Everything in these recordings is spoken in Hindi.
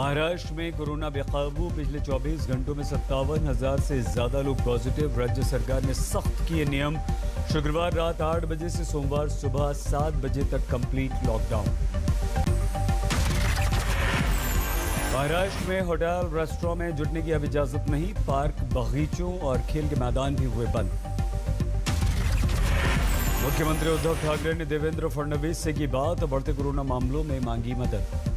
महाराष्ट्र में कोरोना बेकाबू। पिछले 24 घंटों में 57,000 से ज्यादा लोग पॉजिटिव। राज्य सरकार ने सख्त किए नियम। शुक्रवार रात 8 बजे से सोमवार सुबह 7 बजे तक कंप्लीट लॉकडाउन। महाराष्ट्र में होटल रेस्टोरेंट में जुटने की अब इजाजत नहीं। पार्क, बगीचों और खेल के मैदान भी हुए बंद। मुख्यमंत्री उद्धव ठाकरे ने देवेंद्र फडणवीस से की बात। बढ़ते कोरोना मामलों में मांगी मदद।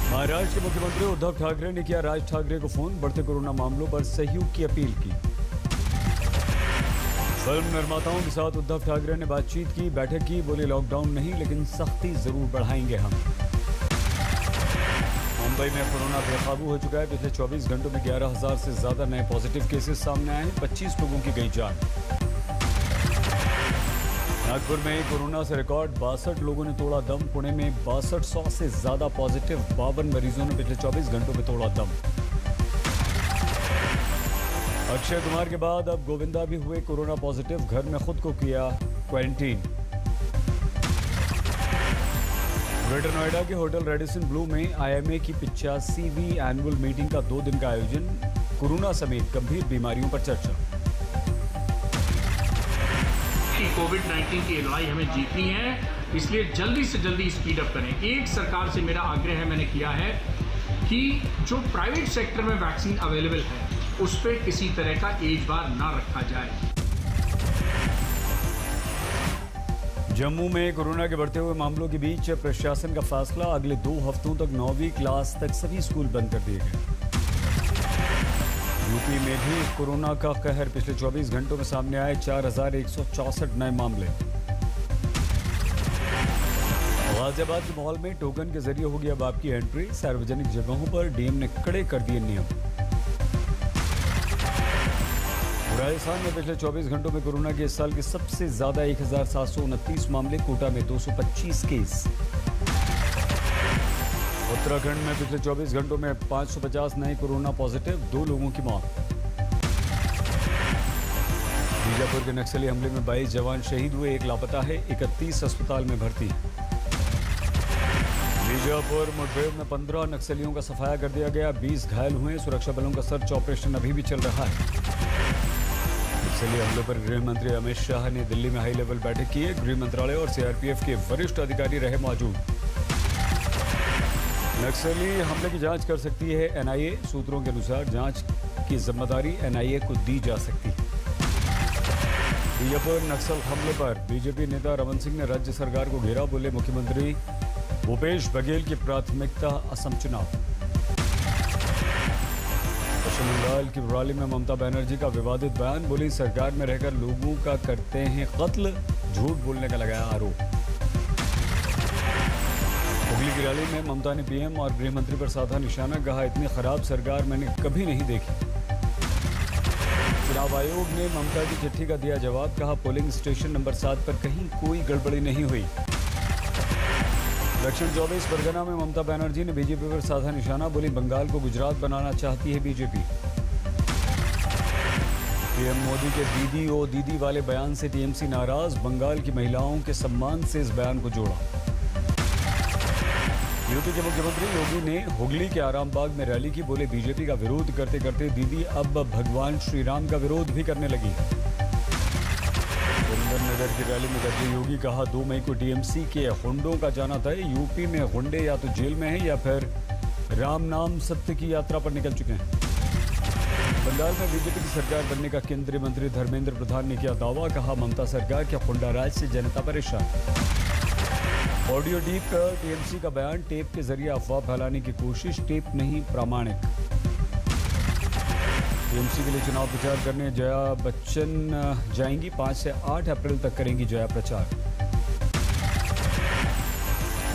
महाराष्ट्र के मुख्यमंत्री उद्धव ठाकरे ने किया राज ठाकरे को फोन। बढ़ते कोरोना मामलों पर सहयोग की अपील की। फिल्म निर्माताओं के साथ उद्धव ठाकरे ने बातचीत की, बैठक की। बोले लॉकडाउन नहीं लेकिन सख्ती जरूर बढ़ाएंगे हम। मुंबई में कोरोना बेकाबू हो चुका है। पिछले 24 घंटों में 11,000 से ज्यादा नए पॉजिटिव केसेस सामने आए। 25 लोगों की गई जान। नागपुर में कोरोना से रिकॉर्ड 62 लोगों ने तोड़ा दम। पुणे में 6200 से ज्यादा पॉजिटिव। 52 मरीजों ने पिछले 24 घंटों में तोड़ा दम। अक्षय कुमार के बाद अब गोविंदा भी हुए कोरोना पॉजिटिव। घर में खुद को किया क्वारंटीन। ग्रेटर नोएडा के होटल रेडिसन ब्लू में IMA की 85वीं एनुअल मीटिंग का 2 दिन का आयोजन। कोरोना समेत गंभीर बीमारियों पर चर्चा। कोविड-19 की लड़ाई हमें जीतनी है, इसलिए जल्दी से जल्दी स्पीड अप करें। एक सरकार से मेरा आग्रह है, मैंने किया है कि जो प्राइवेट सेक्टर में वैक्सीन अवेलेबल है उस पर किसी तरह का एज बार ना रखा जाए। जम्मू में कोरोना के बढ़ते हुए मामलों के बीच प्रशासन का फैसला। अगले 2 हफ्तों तक 9वीं क्लास तक सभी स्कूल बंद कर दिए गए। यूपी में भी कोरोना का कहर। पिछले 24 घंटों में सामने आए 4,164 नए मामले। गाजियाबाद के मॉल में टोकन के जरिए होगी अब आपकी एंट्री। सार्वजनिक जगहों पर डीएम ने कड़े कर दिए नियम। राजस्थान में पिछले 24 घंटों में कोरोना के इस साल के सबसे ज्यादा 1,729 मामले। कोटा में 225 केस। उत्तराखंड में पिछले 24 घंटों में 550 नए कोरोना पॉजिटिव। 2 लोगों की मौत। बीजापुर के नक्सली हमले में 22 जवान शहीद हुए। 1 लापता है। 31 अस्पताल में भर्ती। बीजापुर मुठभेड़ में 15 नक्सलियों का सफाया कर दिया गया। 20 घायल हुए। सुरक्षा बलों का सर्च ऑपरेशन अभी भी चल रहा है। नक्सली हमले पर गृह मंत्री अमित शाह ने दिल्ली में हाई लेवल बैठक की है। गृह मंत्रालय और CRPF के वरिष्ठ अधिकारी रहे मौजूद। नक्सली हमले की जांच कर सकती है NIA। सूत्रों के अनुसार जांच की जिम्मेदारी NIA को दी जा सकती है। बीजापुर नक्सल हमले पर बीजेपी नेता रमन सिंह ने राज्य सरकार को घेरा। बोले मुख्यमंत्री भूपेश बघेल की प्राथमिकता असम चुनाव। पश्चिम बंगाल की रैली में ममता बनर्जी का विवादित बयान। बोली सरकार में रहकर लोगों का करते हैं कत्ल। झूठ बोलने का लगाया आरोप। हुगली की रैली में ममता ने PM और गृह मंत्री पर साधा निशाना। कहा इतनी खराब सरकार मैंने कभी नहीं देखी। चुनाव आयोग ने ममता की चिट्ठी का दिया जवाब। कहा पोलिंग स्टेशन नंबर 7 पर कहीं कोई गड़बड़ी नहीं हुई। दक्षिण 24 परगना में ममता बनर्जी ने बीजेपी पर साधा निशाना। बोली बंगाल को गुजरात बनाना चाहती है बीजेपी। PM मोदी के दीदी ओ दीदी वाले बयान से TMC नाराज। बंगाल की महिलाओं के सम्मान से इस बयान को जोड़ा। यूपी के मुख्यमंत्री योगी ने हुगली के आरामबाग में रैली की। बोले बीजेपी का विरोध करते करते दीदी अब भगवान श्री राम का विरोध भी करने लगी। सुंदरनगर की रैली में गद्दी योगी। कहा 2 मई को TMC के हुंडों का जाना तय। यूपी में हुंडे या तो जेल में हैं या फिर राम नाम सत्य की यात्रा पर निकल चुके हैं। बंगाल में बीजेपी की सरकार बनने का केंद्रीय मंत्री धर्मेंद्र प्रधान ने किया दावा। कहा ममता सरकार के हुंडा राज से जनता परेशान। ऑडियो टेप पर TMC का बयान। टेप के जरिए अफवाह फैलाने की कोशिश। टेप नहीं प्रामाणिक। TMC के लिए चुनाव प्रचार करने जया बच्चन जाएंगी। 5 से 8 अप्रैल तक करेंगी जया प्रचार।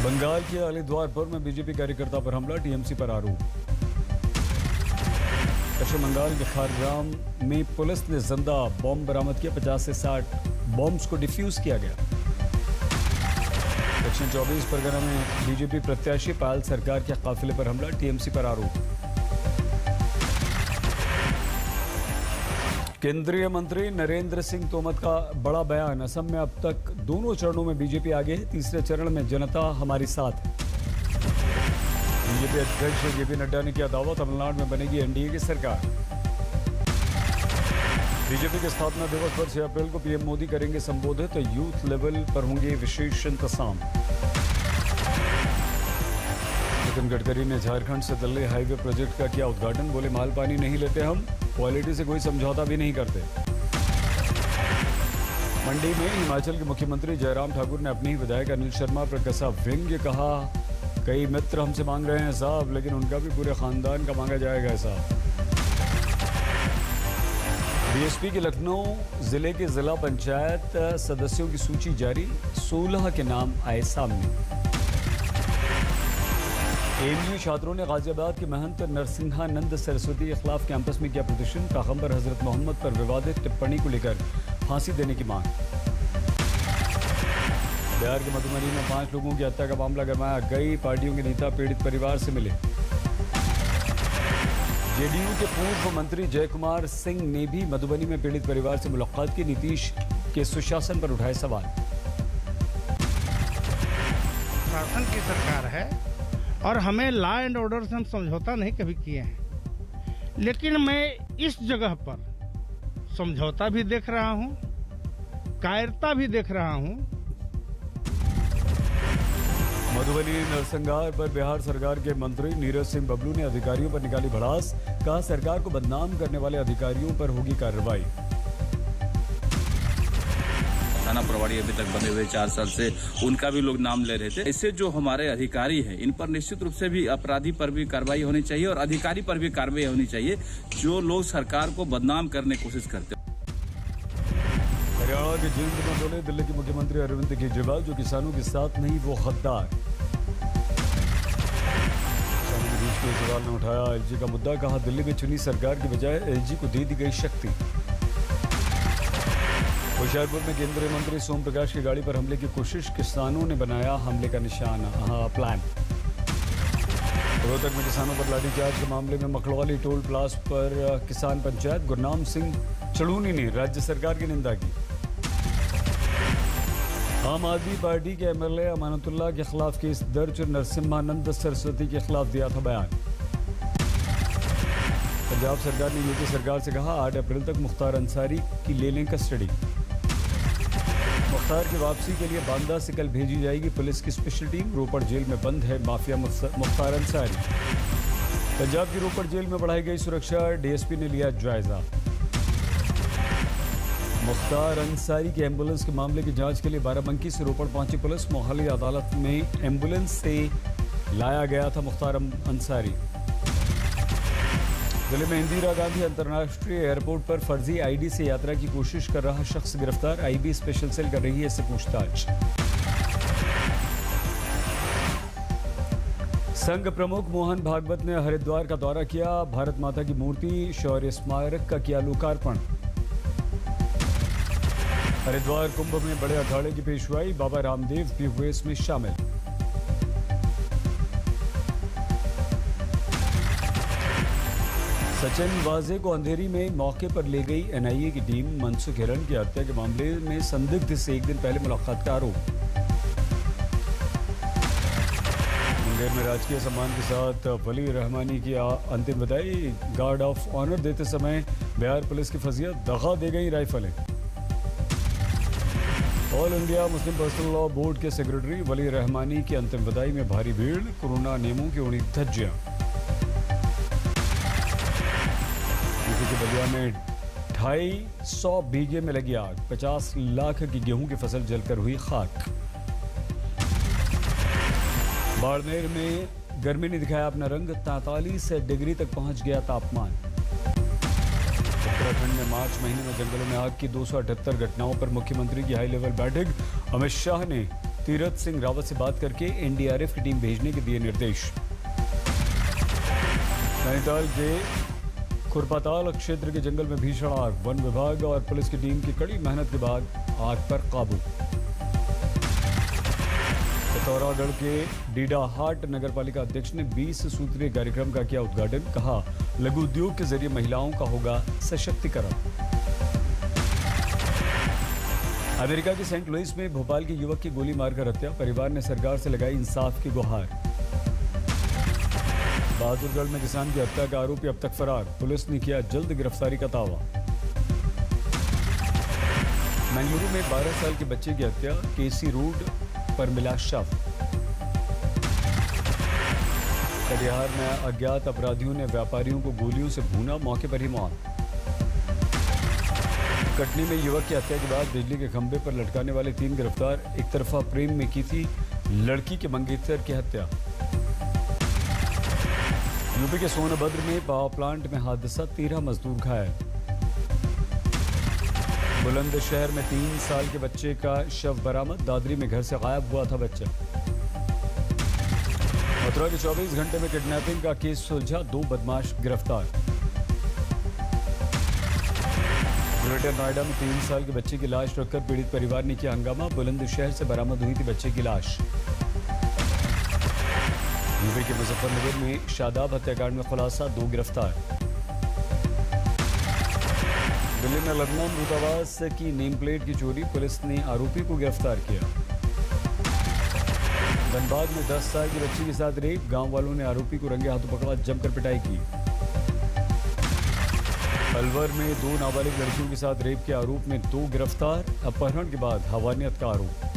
बंगाल के अलीद्वारपुर में बीजेपी कार्यकर्ता पर हमला। TMC पर आरोप। पश्चिम बंगाल के खारग्राम में पुलिस ने जिंदा बॉम्ब बरामद किया। 50 से 60 बॉम्ब्स को डिफ्यूज किया गया। दक्षिण 24 परगना में बीजेपी प्रत्याशी पायल सरकार के काफिले पर हमला। TMC पर आरोप। केंद्रीय मंत्री नरेंद्र सिंह तोमर का बड़ा बयान। असम में अब तक दोनों चरणों में बीजेपी आगे है। तीसरे चरण में जनता हमारे साथ है। बीजेपी अध्यक्ष जेपी नड्डा ने किया दावा, तमिलनाडु में बनेगी एनडीए की सरकार। बीजेपी के स्थापना दिवस पर 6 अप्रैल को पीएम मोदी करेंगे संबोधित, तो यूथ लेवल पर होंगे विशेष इंतजाम। नितिन गडकरी ने झारखंड से दिल्ली हाईवे प्रोजेक्ट का किया उद्घाटन, बोले माल पानी नहीं लेते हम, क्वालिटी से कोई समझौता भी नहीं करते। मंडी में हिमाचल के मुख्यमंत्री जयराम ठाकुर ने अपने ही विधायक अनिल शर्मा पर कसा व्यंग्य, कहा कई मित्र हमसे मांग रहे हैं साहब, लेकिन उनका भी पूरे खानदान का मांगा जाएगा साहब। बीएसपी के लखनऊ जिले के जिला पंचायत सदस्यों की सूची जारी, 16 के नाम आए सामने। एएमयू छात्रों ने गाजियाबाद के महंत नरसिंहानंद सरस्वती के खिलाफ कैंपस में किया प्रदर्शन, पैगंबर हजरत मोहम्मद पर विवादित टिप्पणी को लेकर फांसी देने की मांग। बिहार के मधुबनी में 5 लोगों की हत्या का मामला गरमाया, कई पार्टियों के नेता पीड़ित परिवार से मिले। जेडीयू के पूर्व मंत्री जय कुमार सिंह ने भी मधुबनी में पीड़ित परिवार से मुलाकात की, नीतीश के सुशासन पर उठाए सवाल। शासन की सरकार है और हमें लॉ एंड ऑर्डर से हम समझौता नहीं कभी किए हैं, लेकिन मैं इस जगह पर समझौता भी देख रहा हूं, कायरता भी देख रहा हूं। मधुबनी नरसंहार पर बिहार सरकार के मंत्री नीरज सिंह बबलू ने अधिकारियों पर निकाली भड़ास, कहा सरकार को बदनाम करने वाले अधिकारियों पर होगी कार्रवाई। थाना प्रभारी अभी तक बने हुए 4 साल से, उनका भी लोग नाम ले रहे थे। इससे जो हमारे अधिकारी हैं, इन पर निश्चित रूप से भी अपराधी पर भी कार्रवाई होनी चाहिए और अधिकारी पर भी कार्रवाई होनी चाहिए जो लोग सरकार को बदनाम करने की कोशिश करते हैं। हरियाणा के जींद में बोले दिल्ली के मुख्यमंत्री अरविंद केजरीवाल, जो किसानों के साथ नहीं वो गद्दार। किसानों के बीच केजरीवाल ने उठाया एलजी का मुद्दा, कहा दिल्ली में चुनी सरकार की बजाय एलजी को दे दी गई शक्ति। होशियारपुर में केंद्रीय मंत्री सोम प्रकाश की गाड़ी पर हमले की कोशिश, किसानों ने बनाया हमले का निशाना प्लान। रोहतक में किसानों पर लाठीचार्ज के मामले में मखड़वाली टोल प्लाजा पर किसान पंचायत, गुरनाम सिंह चड़ूनी ने राज्य सरकार की निंदा की। आम आदमी पार्टी के एमएलए अमानतुल्लाह के खिलाफ केस दर्ज, नरसिम्हानंद सरस्वती के खिलाफ दिया था बयान। पंजाब सरकार ने यूपी सरकार से कहा 8 अप्रैल तक मुख्तार अंसारी की ले लें कस्टडी। मुख्तार की वापसी के लिए बांदा से कल भेजी जाएगी पुलिस की स्पेशल टीम, रोपड़ जेल में बंद है माफिया मुख्तार अंसारी। पंजाब की रोपड़ जेल में बढ़ाई गई सुरक्षा, डीएसपी ने लिया जायजा। मुख्तार अंसारी के एम्बुलेंस के मामले की जांच के लिए बाराबंकी से रोपड़ पहुंची पुलिस, मोहाली अदालत में एम्बुलेंस से लाया गया था मुख्तार अंसारी। दिल्ली में इंदिरा गांधी अंतर्राष्ट्रीय एयरपोर्ट पर फर्जी आईडी से यात्रा की कोशिश कर रहा शख्स गिरफ्तार, आईबी स्पेशल सेल कर रही है इससे पूछताछ। संघ प्रमुख मोहन भागवत ने हरिद्वार का दौरा किया, भारत माता की मूर्ति शौर्य स्मारक का किया लोकार्पण। हरिद्वार कुंभ में बड़े अखाड़े की पेशवाई, बाबा रामदेव भी हुए इसमें शामिल। सचिन वाजे को अंधेरी में मौके पर ले गई एनआईए की टीम, मनसुख हिरण की हत्या के मामले में संदिग्ध से एक दिन पहले मुलाकात का आरोप। मुंगेर में राजकीय सम्मान के साथ वली रहमानी की अंतिम विदाई, गार्ड ऑफ ऑनर देते समय बिहार पुलिस की फजीयत, दगा दे गई राइफलें। All India Muslim Personal Law Board के सेक्रेटरी वली रहमानी की अंतिम विदाई में भारी भीड़, कोरोना नियमों की उड़ी धज्जियां। यूपी के बलिया में 250 बीघे में लगी आग, 50 लाख की गेहूं की फसल जलकर हुई खाक। बाड़मेर में गर्मी ने दिखाया अपना रंग, 43 डिग्री तक पहुंच गया तापमान। उत्तराखंड में मार्च महीने में जंगलों में आग की 278 घटनाओं पर मुख्यमंत्री की हाई लेवल बैठक, अमित शाह ने तीरथ सिंह रावत से बात करके एनडीआरएफ की टीम भेजने के दिए निर्देश। नैनीताल के खुरपाताल क्षेत्र के जंगल में भीषण आग, वन विभाग और पुलिस की टीम की कड़ी मेहनत के बाद आग पर काबू। पिथौरागढ़ के डीडाहाट नगरपालिका अध्यक्ष ने 20 सूत्रीय कार्यक्रम का किया उद्घाटन, कहा लघु उद्योग के जरिए महिलाओं का होगा सशक्तिकरण। अमेरिका के सेंट लुइस में भोपाल के युवक की गोली मारकर हत्या, परिवार ने सरकार से लगाई इंसाफ की गुहार। बहादुरगढ़ में किसान की हत्या का आरोपी अब तक फरार, पुलिस ने किया जल्द गिरफ्तारी का दावा। बेंगलुरु में 12 साल के बच्चे की हत्या, केसी रोड पर मिला शव। कटिहार में अज्ञात अपराधियों ने व्यापारियों को गोलियों से भूना, मौके पर ही मौत। कटनी में युवक की हत्या के बाद बिजली के खंभे पर लटकाने वाले 3 गिरफ्तार, एक तरफा प्रेम में की थी लड़की के मंगेतर की हत्या। यूपी के सोनभद्र में पावर प्लांट में हादसा, 13 मजदूर घायल। बुलंदशहर में 3 साल के बच्चे का शव बरामद, दादरी में घर से गायब हुआ था बच्चा। मथुरा के 24 घंटे में किडनैपिंग का केस सुलझा, 2 बदमाश गिरफ्तार। ग्रेटर नोएडा में 3 साल के बच्चे की लाश रखकर पीड़ित परिवार ने किया हंगामा, बुलंदशहर से बरामद हुई थी बच्चे की लाश। यूपी के मुजफ्फरनगर में शादाब हत्याकांड में खुलासा, 2 गिरफ्तार। दिल्ली में लखनऊ दूतावास की नेम प्लेट की चोरी, पुलिस ने आरोपी को गिरफ्तार किया। धनबाद में 10 साल की बच्ची के साथ रेप, गांव वालों ने आरोपी को रंगे हाथों पकड़ा, जमकर पिटाई की। अलवर में 2 नाबालिग लड़कियों के साथ रेप के आरोप में 2 गिरफ्तार, अपहरण के बाद हवानियत का आरोप।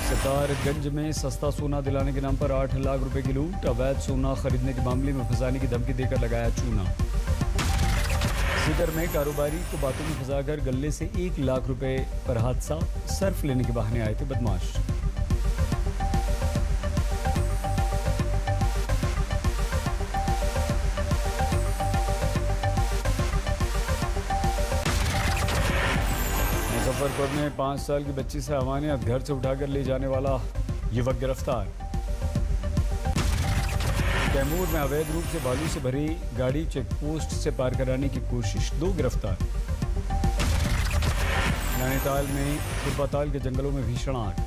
सितारगंज में सस्ता सोना दिलाने के नाम पर 8 लाख रुपए की लूट, अवैध सोना खरीदने के मामले में फंसाने की धमकी देकर लगाया चूना। सीकर में कारोबारी को बातों में फंसाकर गल्ले से 1 लाख रुपए पर हादसा, सर्फ लेने के बहाने आए थे बदमाश। मुजफ्फरपुर में 5 साल की बच्ची से अमानत, घर से उठाकर ले जाने वाला युवक गिरफ्तार। कैमूर में अवैध रूप से बालू से भरी गाड़ी चेकपोस्ट से पार कराने की कोशिश, 2 गिरफ्तार। नैनीताल में खुरपाताल के जंगलों में भीषण आग।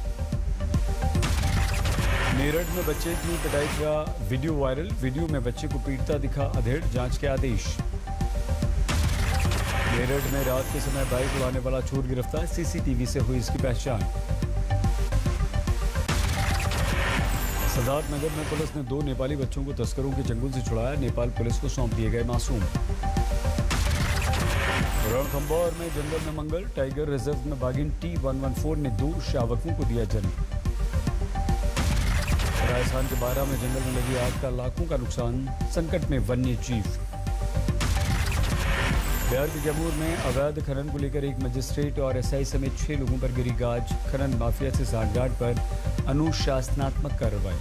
मेरठ में बच्चे की पिटाई का वीडियो वायरल, वीडियो में बच्चे को पीटता दिखा अधेड़, जांच के आदेश। मेरठ में रात के समय बाइक उड़ाने वाला चोर गिरफ्तार, सीसीटीवी से हुई इसकी पहचान। सिद्धार्थनगर में पुलिस ने 2 नेपाली बच्चों को तस्करों के चंगुल से छुड़ाया, नेपाल पुलिस को सौंप दिए गए मासूम। रणथंभौर में जंगल में मंगल, टाइगर रिजर्व में बाघिन T114 ने 2 शावकों को दिया जन्म। राजस्थान के 12 में जंगल में लगी आग का लाखों का नुकसान, संकट में वन्य जीव। बिहार के कैमूर में अवैध खनन को लेकर एक मजिस्ट्रेट और एसआई समेत 6 लोगों पर गिरी गाज, खनन माफिया से सांठगांठ पर अनुशासनात्मक कार्रवाई।